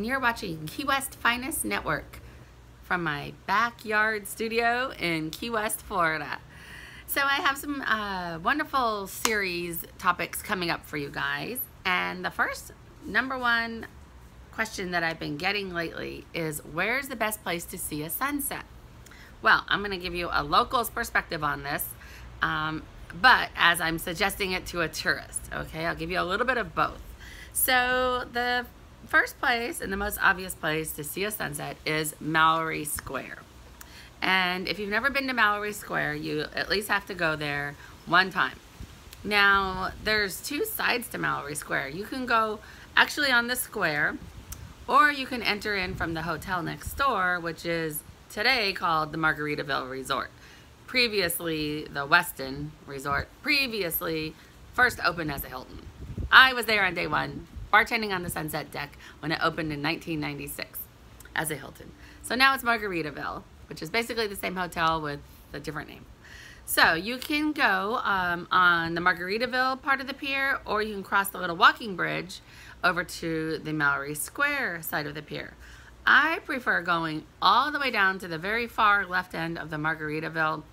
you're watching Key West Finest Network from my backyard studio in Key West, Florida. So I have some wonderful series topics coming up for you guys. And the first, #1 question that I've been getting lately is, where's the best place to see a sunset? Well, I'm going to give you a local's perspective on this, but as I'm suggesting it to a tourist, okay? I'll give you a little bit of both. So the first place and the most obvious place to see a sunset is Mallory Square. And if you've never been to Mallory Square, you at least have to go there one time. Now, there's two sides to Mallory Square. You can go actually on the square, or you can enter in from the hotel next door, which is today called the Margaritaville Resort. Previously, the Westin Resort. Previously, first opened as a Hilton. I was there on day one, bartending on the sunset deck when it opened in 1996 as a Hilton. So now it's Margaritaville, which is basically the same hotel with a different name. So you can go on the Margaritaville part of the pier, or you can cross the little walking bridge over to the Mallory Square side of the pier. I prefer going all the way down to the very far left end of the Margaritaville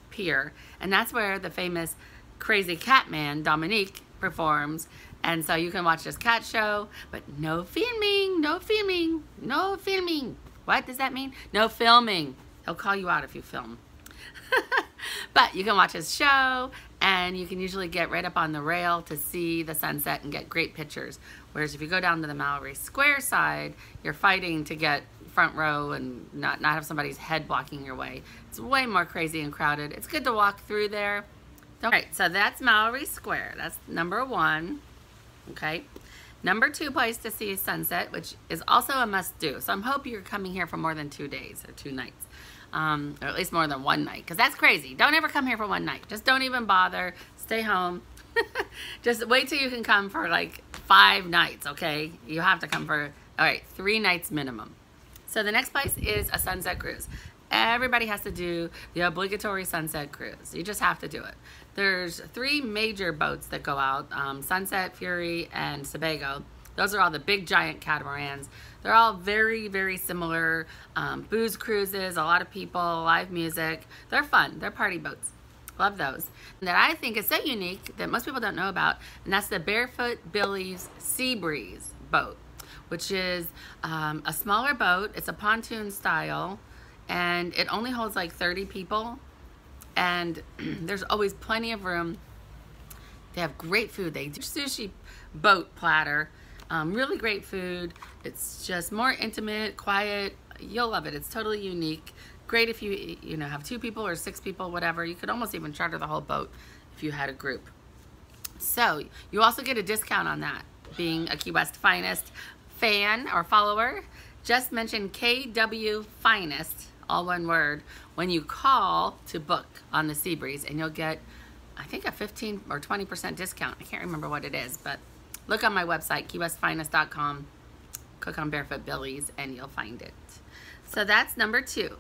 pier, and that's where the famous crazy cat man, Dominique, performs. And so you can watch this cat show, but no filming, no filming, no filming. What does that mean? No filming. He'll call you out if you film. But you can watch his show, and you can usually get right up on the rail to see the sunset and get great pictures. Whereas if you go down to the Mallory Square side, you're fighting to get front row and not have somebody's head blocking your way. It's way more crazy and crowded. It's good to walk through there. All right, so that's Mallory Square. That's #1. Okay. #2 place to see a sunset, which is also a must-do. So I hope you're coming here for more than 2 days or 2 nights. Or at least more than 1 night, because that's crazy. Don't ever come here for 1 night. Just don't even bother. Stay home. Just wait till you can come for like 5 nights, okay? You have to come for, all right, 3 nights minimum. So the next place is a sunset cruise. Everybody has to do the obligatory sunset cruise. You just have to do it. There's 3 major boats that go out, Sunset, Fury, and Sebago. Those are all the big giant catamarans. They're all very, very similar. Booze cruises, a lot of people, live music. They're fun. They're party boats. Love those. And that I think is so unique that most people don't know about, and that's the Barefoot Billys Sea Breeze boat, which is a smaller boat. It's a pontoon style, and it only holds like 30 people. And there's always plenty of room. They have great food. They do sushi boat platter. Really great food. It's just more intimate, quiet. You'll love it. It's totally unique. Great if you have 2 people or 6 people, whatever. You could almost even charter the whole boat if you had a group. So you also get a discount on that. Being a Key West Finest fan or follower, just mention KW Finest, all one word, when you call to book on the Sea Breeze, and you'll get, I think, a 15 or 20% discount. I can't remember what it is, but look on my website, keywestfinest.com, click on Barefoot Billys, and you'll find it. So that's #2,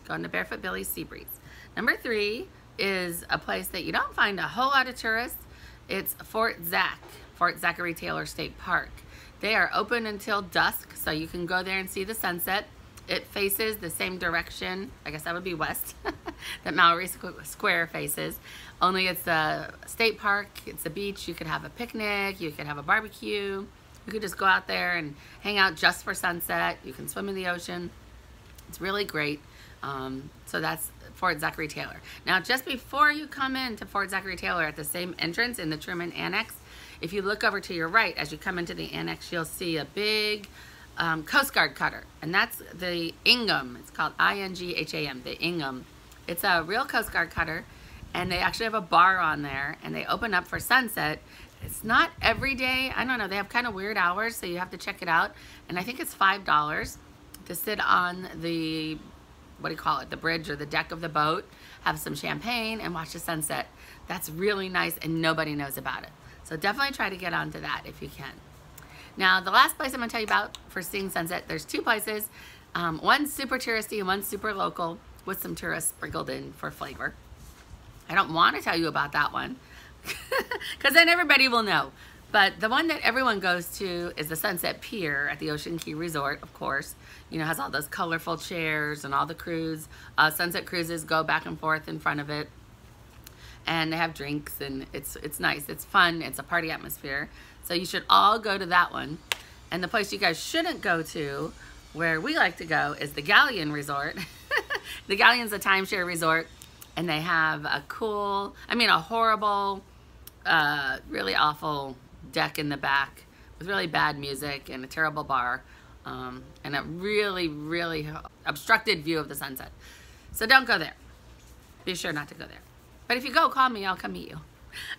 going to Barefoot Billys Sea Breeze. #3 is a place that you don't find a whole lot of tourists. It's Fort Zachary Taylor State Park. They are open until dusk, so you can go there and see the sunset. It faces the same direction, I guess that would be west, that Mallory Square faces. Only it's a state park, it's a beach. You could have a picnic, you could have a barbecue. You could just go out there and hang out just for sunset. You can swim in the ocean. It's really great. So that's Fort Zachary Taylor. Now, just before you come into Fort Zachary Taylor at the same entrance in the Truman Annex, if you look over to your right as you come into the annex, you'll see a big Coast Guard cutter, and that's the Ingham. It's called I-N-G-H-A-M, the Ingham. It's a real Coast Guard cutter, and they actually have a bar on there, and they open up for sunset. It's not every day. I don't know. They have kind of weird hours, so you have to check it out. And I think it's $5 to sit on the, what do you call it, the bridge or the deck of the boat, have some champagne, and watch the sunset. That's really nice, and nobody knows about it. So definitely try to get onto that if you can. Now, the last place I'm going to tell you about for seeing sunset, there's 2 places. One's super touristy and one's super local with some tourists sprinkled in for flavor. I don't want to tell you about that one because then everybody will know. But the one that everyone goes to is the Sunset Pier at the Ocean Key Resort, of course. You know, has all those colorful chairs and all the sunset cruises go back and forth in front of it. And they have drinks, and it's nice. It's fun. It's a party atmosphere. So you should all go to that one. And the place you guys shouldn't go to, where we like to go, is the Galleon Resort. The Galleon's a timeshare resort, and they have a horrible, really awful deck in the back with really bad music and a terrible bar, and a really, really obstructed view of the sunset. So don't go there. Be sure not to go there. But if you go, call me. I'll come meet you.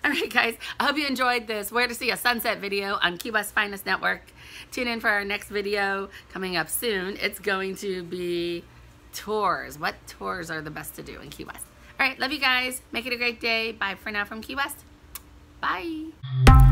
All right, guys. I hope you enjoyed this Where to See a Sunset video on Key West Finest Network. Tune in for our next video coming up soon. It's going to be tours. What tours are the best to do in Key West? All right. Love you guys. Make it a great day. Bye for now from Key West. Bye.